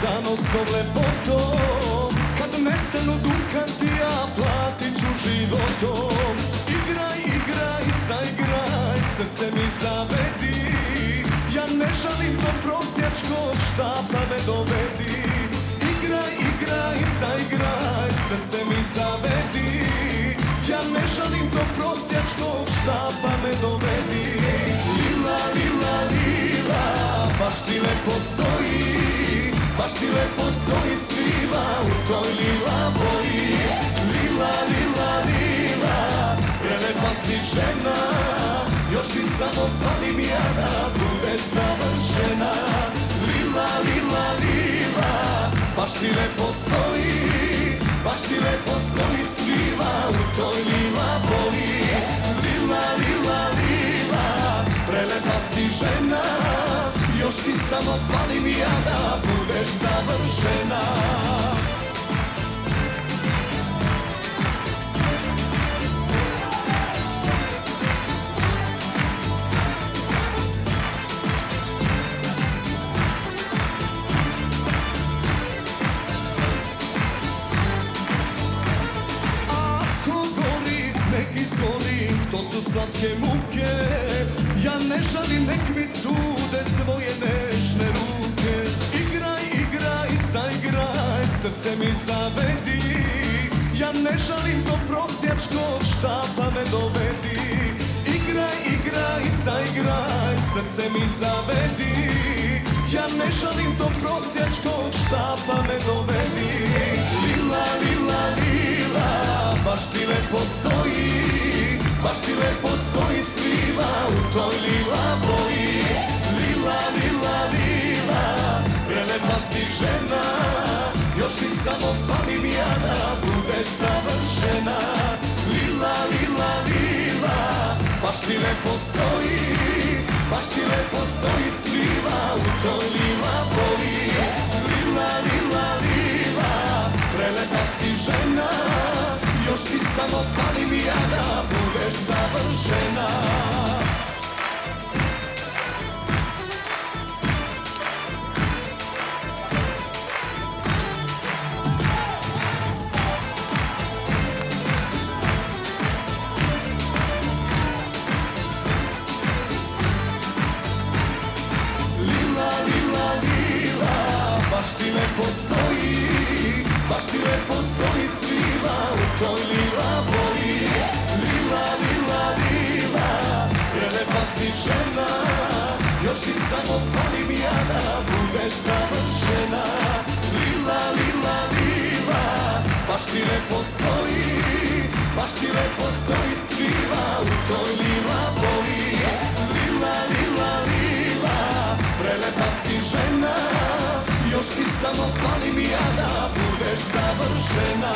zanosnom lepotom. Kad nestanu dukanti, ja platit ću životom. Igraj, igraj, zaigraj, srce mi zavedi. Ja ne žalim do prosjačkog štapa me dovedi. Igraj, igraj, zaigraj, srce mi zavedi. Ja ne žalim do prosjačkog štapa me dovedi. Lila, lila, lila, baš ti lepo stoji. Baš ti lepo stoji sviva u toj lila boji. Lila, lila, lila, prelepa si žena. Još ti samo falim ja da budeš savršena. Lila, lila, lila, baš ti lepo stoji. Baš ti lepo stoji sviva u toj lila boji. Lila, lila, lila, prelepa si žena. Još ti samo falim ja da budeš savršena. To su slatke muke, ja ne žalim, nek mi sude tvoje nežne ruke. Igraj, igraj, zaigraj, srce mi zavedi. Ja ne žalim, do prosjačkog štapa me dovedi. Igraj, igraj, zaigraj, srce mi zavedi. Ja ne žalim, do prosjačkog štapa me dovedi. Lila, lila, lila, baš ti lepo stoji. Baš ti lepo stoji sviva u toj lila boji. Lila, lila, lila, prelepa si žena. Još ti samo falim ja da budeš savršena. Lila, lila, lila, baš ti lepo stoji. Baš ti lepo stoji sviva u toj lila boji. Lila, lila, lila, prelepa si žena. Još ti samo falim ja da budeš savršena. Lila, lila, lila, baš ti lepo stoji. Baš ti lepo stoji sviva u toj lila boji. Lila, lila, lila, prelepa si žena. Još ti samo falim ja da budeš savršena. Lila, lila, lila, baš ti lepo stoji. Baš ti lepo stoji sviva u toj lila boji. Lila, lila, lila, prelepa si žena. Još ti samo falim ja da budeš savršena.